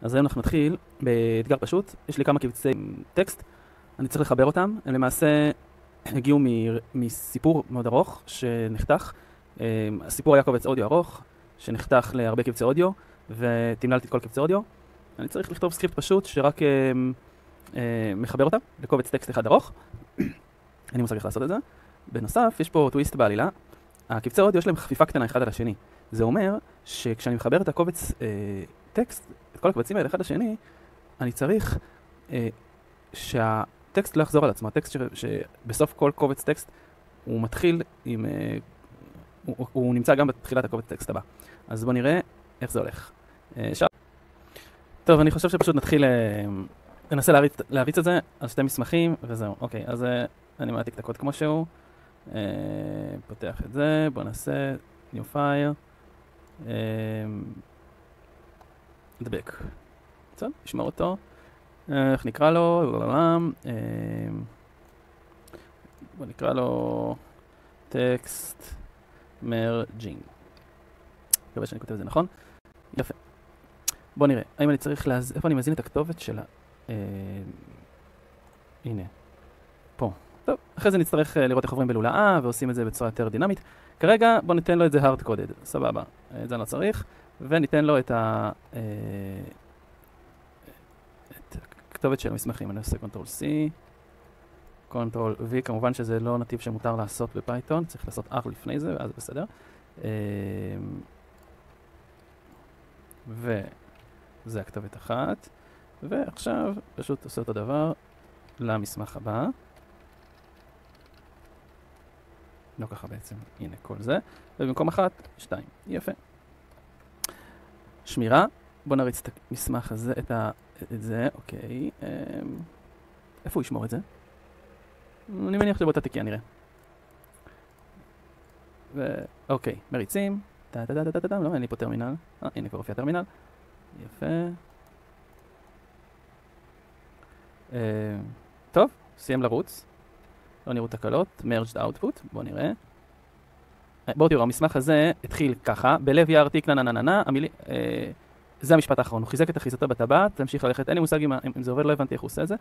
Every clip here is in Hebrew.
אז היום אנחנו נתחיל באתגר פשוט. יש לי כמה קבצי טקסט, אני צריך לחבר אותם. הם למעשה הגיעו מסיפור מאוד ארוך שנחתך. הסיפור היה קובץ אודיו ארוך שנחתך להרבה קבצי אודיו, ותמללתי את כל קבצי אודיו. אני צריך לכתוב סקריפט פשוט שרק מחבר אותם לקובץ טקסט אחד ארוך. אני מושג איך לעשות את זה. בנוסף, יש פה טוויסט בעלילה. הקבצי אודיו יש להם חפיפה קטנה אחד על השני. זה אומר שכשאני מחבר את הקובץ טקסט, את כל הקבצים האלה אחד לשני, אני צריך שהטקסט לא יחזור על עצמו. הטקסט שבסוף כל קובץ טקסט הוא מתחיל עם... הוא נמצא גם בתחילת הקובץ טקסט הבא. אז בואו נראה איך זה הולך. טוב, אני חושב שפשוט נתחיל... ננסה להריץ את זה על שתי מסמכים, וזהו. אוקיי, אז אני מעתיק את הקוד כמו שהוא. פותח את זה, בואו נעשה new file. דבק. בסדר, נשמר אותו. איך נקרא לו? בואו נקרא לו text merging. מקווה שאני כותב את זה נכון. יפה. בואו נראה. האם אני צריך איפה אני מזין את הכתובת שלה? הנה. פה. טוב, אחרי זה נצטרך לראות איך עוברים בלולאה ועושים את זה בצורה יותר דינמית. כרגע בואו ניתן לו את זה hard coded. סבבה. את זה אני לא צריך. וניתן לו את הכתובת של המסמכים. אני עושה Ctrl-C, Ctrl-V, כמובן שזה לא נתיב שמותר לעשות בפייתון, צריך לעשות R לפני זה, ואז בסדר. וזה הכתובת אחת. ועכשיו פשוט עושה אותו דבר למסמך הבא. לא ככה בעצם, הנה כל זה. ובמקום 1, 2. יפה. שמירה. בוא נריץ את המסמך הזה, את זה, אוקיי. איפה הוא ישמור את זה? אני מניח שבאותה תיקייה נראה. אוקיי, מריצים. לא, אין לי פה טרמינל. הנה כבר הופיע טרמינל. יפה. טוב, סיים לרוץ. לא נראו תקלות. merged output. בוא נראה. בואו תראו, המסמך הזה התחיל ככה, בלב יערתיק נננננה, זה המשפט האחרון, הוא חיזק את אחיזתו בטבעת, תמשיך ללכת, אין לי מושג אם זה עובד, לא הבנתי איך הוא עושה את זה.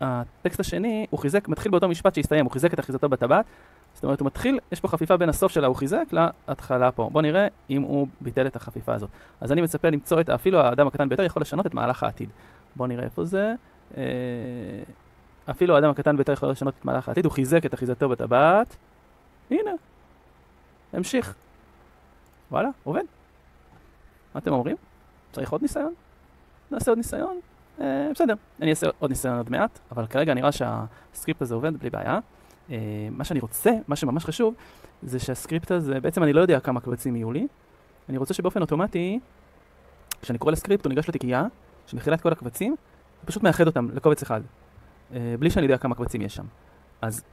הטקסט השני, הוא מתחיל באותו משפט שהסתיים, הוא חיזק את אחיזתו בטבעת, זאת אומרת, הוא מתחיל, יש פה חפיפה בין הסוף שלה, הוא חיזק להתחלה פה. בואו נראה אם הוא ביטל את החפיפה הזאת. אז אני מצפה למצוא אפילו האדם הקטן ביותר יכול לשנות את מהלך העתיד. בואו נראה איפה זה. אפילו האדם הקטן ביותר יכול לשנות את מהלך העתיד, הוא חיזק את אחיזתו בטבעת. הנה. המשיך. וואלה, עובד. מה אתם אומרים? צריך עוד ניסיון? נעשה עוד ניסיון? בסדר, אני אעשה עוד ניסיון עוד מעט, אבל כרגע נראה שהסקריפט הזה עובד בלי בעיה. מה שאני רוצה, מה שממש חשוב, זה שהסקריפט הזה, בעצם אני לא יודע כמה קבצים יהיו לי. אני רוצה שבאופן אוטומטי, כשאני קורא לסקריפט, הוא ניגש לתיקייה, שמכילה את כל הקבצים, ופשוט מאחד אותם לקובץ אחד. בלי שאני יודע כמה קבצים יש שם. אז,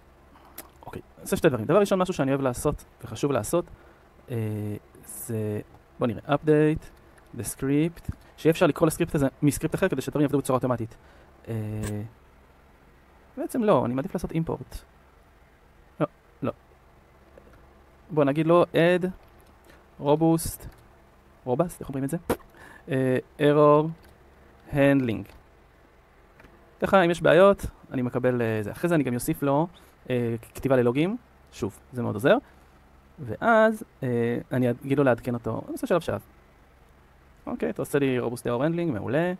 אוקיי, עושה שתי דברים. דבר ראשון, משהו שאני אוהב לעשות וחשוב לעשות, זה, בוא נראה, update, the script, שיהיה אפשר לקרוא לסקריפט הזה מסקריפט אחר כדי שדברים יעבדו בצורה אוטומטית. בעצם לא, אני מעדיף לעשות import. לא. בוא נגיד לו add, robust, איך אומרים את זה? error handling. ככה, אם יש בעיות, אני מקבל זה. אחרי זה אני גם יוסיף לו כתיבה ללוגים. שוב, זה מאוד עוזר. ואז אני אגיד לו לעדכן אותו. אני עושה שלב שלב. אוקיי, אתה עושה לי robust error handling, מעולה.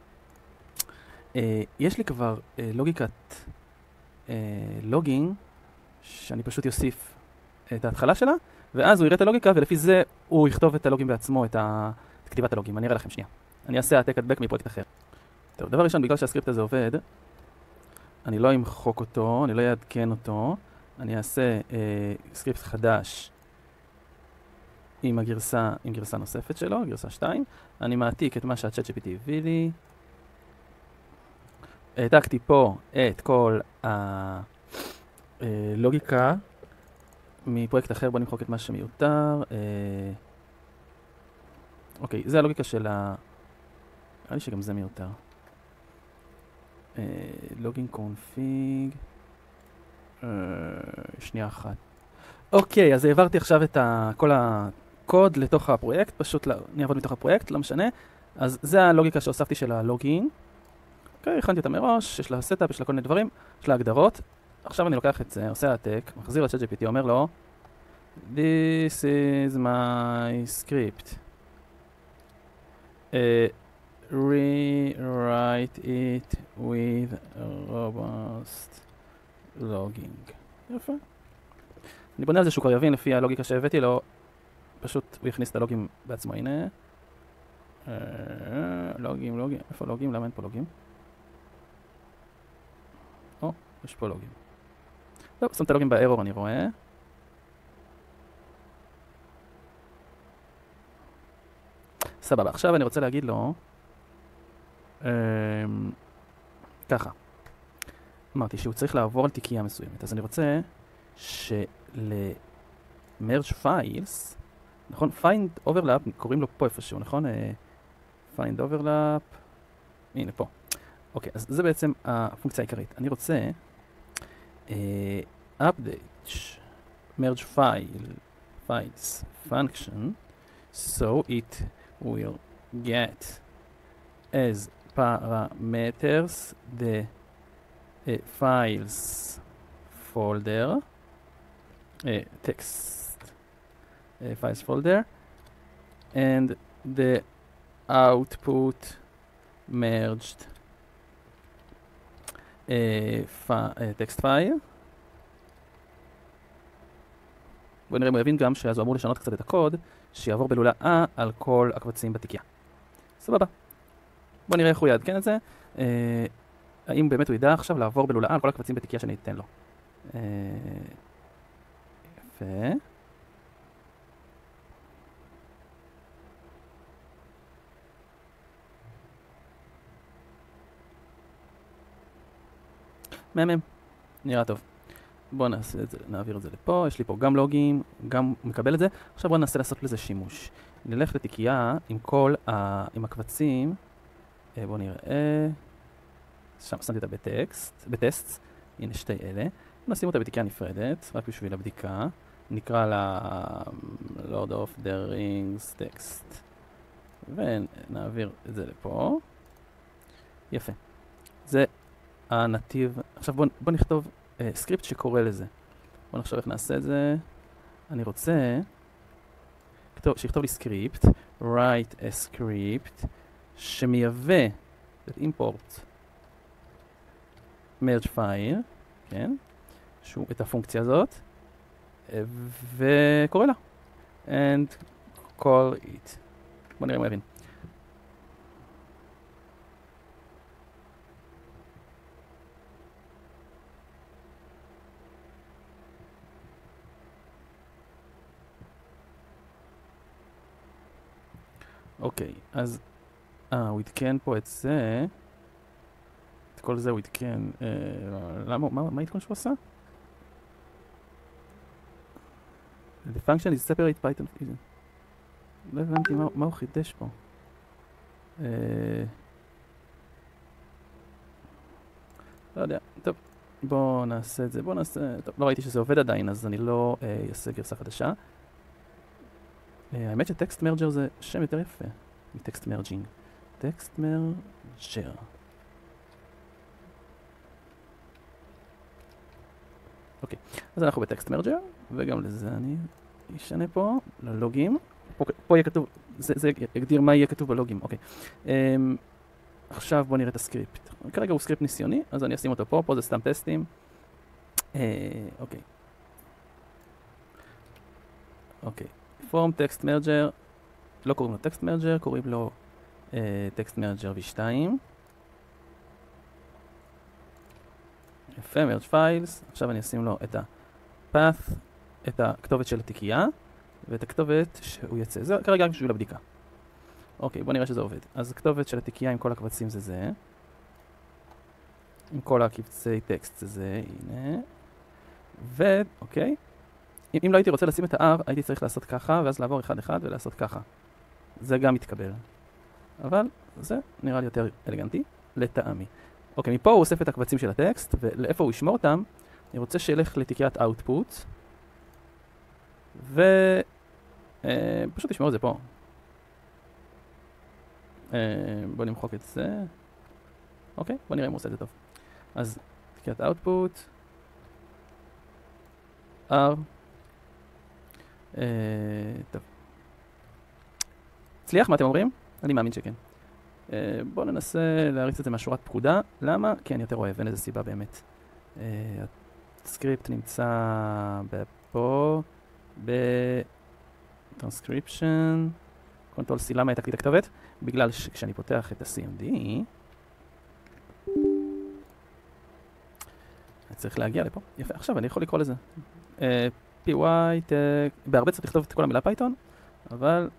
יש לי כבר לוגיקת לוגינג, שאני פשוט יוסיף את ההתחלה שלה, ואז הוא יראה את הלוגיקה, ולפי זה הוא יכתוב את הלוגים בעצמו, את כתיבת הלוגים. אני אראה לכם שנייה. אני אעשה העתק הדבק מפרויקט אחר. טוב, דבר ראשון, בגלל שהסקריפט הזה עובד, אני לא אמחוק אותו, אני לא אעדכן אותו, אני אעשה סקריפט חדש עם גרסה נוספת שלו, גרסה 2. אני מעתיק את מה שה-ChatGPT הביא לי. העתקתי פה את כל הלוגיקה מפרויקט אחר, בוא נמחוק את מה שמיותר. אוקיי, זה הלוגיקה של נראה לי שגם זה מיותר. לוגין קונפיג. שנייה אחת. אוקיי, אז העברתי עכשיו את כל הקוד לתוך הפרויקט, פשוט אני אעבוד מתוך הפרויקט, לא משנה. אז זה הלוגיקה שהוספתי של הלוגין. אוקיי, הכנתי אותה מראש, יש לה setup, יש לה כל מיני דברים, יש לה הגדרות. עכשיו אני לוקח את זה, עושה העתק, מחזיר ל-ChatGPT, אומר לו, This is my script. Rewrite it with robust logging. יפה. אני בונה על זה שהוא כבר יבין לפי הלוגיקה שהבאתי לו, פשוט הוא יכניס את הלוגים בעצמו, הנה. לוגים, איפה לוגים? למה אין פה לוגים? יש פה לוגים. טוב, שם את הלוגים בארור, אני רואה. סבבה, עכשיו אני רוצה להגיד לו ככה. אמרתי שהוא צריך לעבור על תיקייה מסוימת, אז אני רוצה merge files, נכון? find overlap, קוראים לו פה איפשהו, נכון? find overlap, הנה פה. אוקיי, אז זה בעצם הפונקציה העיקרית. אני רוצה update merge files function so it will get as parameters the files folder text files folder and the output merged text file. בוא נראה אם הוא יבין גם שאז הוא אמור לשנות קצת את הקוד שיעבור בלולאה על כל הקבצים בתיקייה. סבבה. בוא נראה איך הוא יעדכן את זה. האם באמת הוא ידע עכשיו לעבור בלולאה על כל הקבצים בתיקייה שאני אתן לו. יפה. מהמם. נראה טוב. בואו נעשה את זה, נעביר את זה לפה, יש לי פה גם לוגים, גם מקבל את זה. עכשיו בואו ננסה לעשות לזה שימוש. נלך לתיקייה עם כל עם הקבצים. בואו נראה. שם שמתי אותה בטקסט. הנה שתי אלה. נשים אותה בתיקייה נפרדת, רק בשביל הבדיקה. נקרא לה Lord of the Rings text. ונעביר את זה לפה. יפה. זה הנתיב. עכשיו בואו נכתוב סקריפט שקורא לזה. בואו נחשוב איך נעשה את זה. אני רוצה שיכתוב לי סקריפט, write a script, שמייבא import merge file, כן? את הפונקציה הזאת, וקורא לה. and call it. בואו נראה מה יבין. אוקיי, אז הוא עדכן פה את זה. את כל זה הוא עדכן. למה? מה עדכון שהוא עשה? The function is separate Python. לא הבנתי מה הוא חידש פה. לא יודע. טוב, בואו נעשה את זה. טוב, לא ראיתי שזה עובד עדיין, אז אני לא אעשה גרסה חדשה. האמת שטקסט מרג'ר זה שם יותר יפה מטקסט מרג'ינג. טקסט מרג'ר. אוקיי, אז אנחנו בטקסט מרג'ר, וגם לזה אני אשנה פה, ללוגים. פה יהיה כתוב, זה יגדיר מה יהיה כתוב בלוגים, אוקיי. עכשיו בואו נראה את הסקריפט. כרגע הוא סקריפט ניסיוני, אז אני אשים אותו פה זה סתם טסטים. אוקיי. אוקיי. From text merger, לא קוראים לו text merger, קוראים לו text merger v2. יפה, merge files. עכשיו אני אשים לו את ה-path, את הכתובת של התיקייה, ואת הכתובת שהוא יצא. זה כרגע רק בשביל הבדיקה. אוקיי, בוא נראה שזה עובד. אז הכתובת של התיקייה עם כל הקבצים זה זה. עם כל הקבצי טקסט זה זה, הנה. אוקיי. אם לא הייתי רוצה לשים את ה-R, הייתי צריך לעשות ככה, ואז לעבור אחד ולעשות ככה. זה גם מתקבל. אבל זה נראה לי יותר אלגנטי, לטעמי. אוקיי, מפה הוא אוסף את הקבצים של הטקסט, ולאיפה הוא ישמור אותם, אני רוצה שילך לתיקיית output, פשוט ישמור את זה פה. בוא נמחוק את זה. אוקיי, בוא נראה אם הוא עושה את זה טוב. אז תקיעת output, R, טוב. הצליח, מה אתם אומרים? אני מאמין שכן. בואו ננסה להריץ את זה מהשורת פקודה. למה? כי אני יותר אוהב, אין איזה סיבה באמת. הסקריפט נמצא פה, ב-transcription, Ctrl C, למה העתקתי את הכתובת? בגלל שכשאני פותח את ה-CMD, אני צריך להגיע לפה. יפה, עכשיו אני יכול לקרוא לזה. py, בהרבה צריך לכתוב את כל המילה פייתון, אבל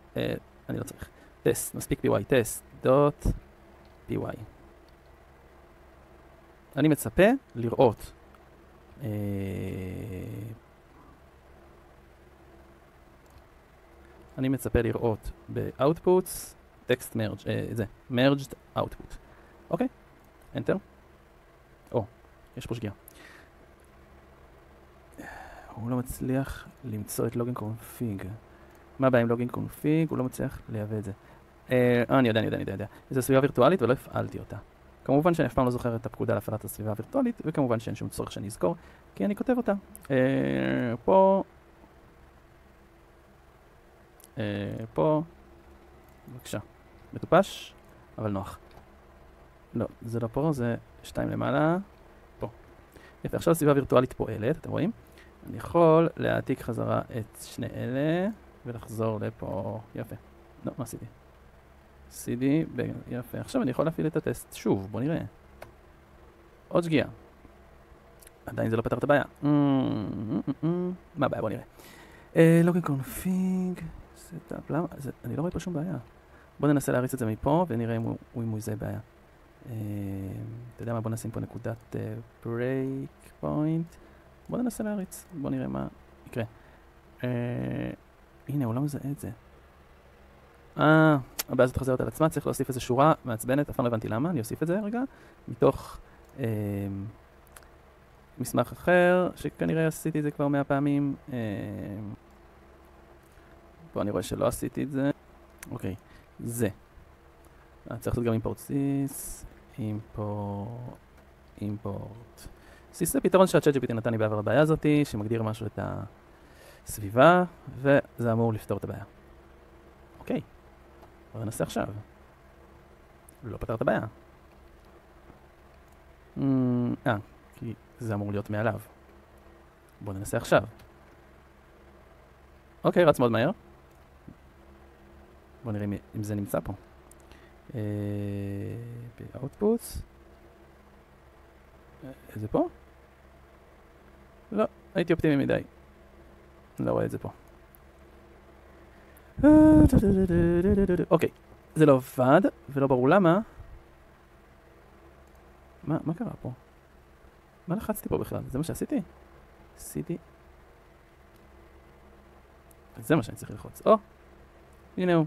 אני לא צריך. טסט, מספיק py, טסט, דוט, py. אני מצפה לראות ב-outputs, text merge, זה, merged output. אוקיי, enter. יש פה שגיאה. הוא לא מצליח למצוא את login config. מה הבעיה עם login config? הוא לא מצליח להביא את זה. אני יודע. זו סביבה וירטואלית ולא הפעלתי אותה. כמובן שאני אף פעם לא זוכר את הפקודה להפעלת הסביבה הווירטואלית, וכמובן שאין שום צורך שאני אזכור, כי אני כותב אותה. פה, בבקשה, מטופש, אבל נוח. לא, זה לא פה, זה 2 למעלה, פה. יפה, עכשיו הסביבה הווירטואלית פועלת, אתם רואים? אני יכול להעתיק חזרה את שני אלה, ולחזור לפה, יפה. לא, מה עשיתי? CD, יפה. עכשיו אני יכול להפעיל את הטסט. שוב, בוא נראה. עוד שגיאה. עדיין זה לא פתר את הבעיה. מה הבעיה? בוא נראה. login config, setup, למה? אני לא רואה פה שום בעיה. בוא ננסה להריץ את זה מפה, ונראה אם הוא יזהה בעיה. אתה יודע מה? בוא נשים פה נקודת break point. בוא ננסה להריץ. בוא נראה מה יקרה. הנה, הוא לא מזהה את זה. הבעיה הזאת חוזרת על עצמה, צריך להוסיף איזו שורה מעצבנת, אף פעם לא הבנתי למה, אני אוסיף את זה רגע, מתוך מסמך אחר, שכנראה עשיתי את זה כבר 100 פעמים. פה אני רואה שלא עשיתי את זה. אוקיי, זה. צריך לעשות גם import sys, import sys זה פתרון שה-ChatGPT נתן לי בעבר הבעיה הזאת, שמגדיר משהו את הסביבה, וזה אמור לפתור את הבעיה. אוקיי. בואו ננסה עכשיו. לא פתר את הבעיה. כי זה אמור להיות מעליו. בואו ננסה עכשיו. אוקיי, רץ מאוד מהר. בואו נראה אם זה נמצא פה. ב-outputs. זה פה? לא, הייתי אופטימי מדי. לא רואה את זה פה. אוקיי, זה לא עבד, ולא ברור למה. מה קרה פה? מה לחצתי פה בכלל? זה מה שעשיתי? עשיתי. זה מה שאני צריך ללחוץ. הנה הוא.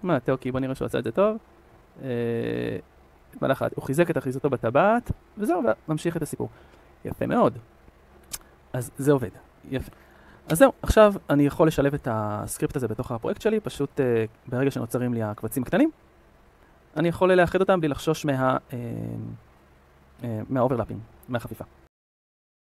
מה, תאוקי, בוא נראה שהוא עשה את זה טוב. הוא חיזק את אחיזתו בטבעת, וזהו, וממשיך את הסיפור. יפה מאוד. אז זה עובד. יפה. אז זהו, עכשיו אני יכול לשלב את הסקריפט הזה בתוך הפרויקט שלי, פשוט ברגע שנוצרים לי הקבצים קטנים, אני יכול לאחד אותם בלי לחשוש מהאוברלאפים, מהחפיפה.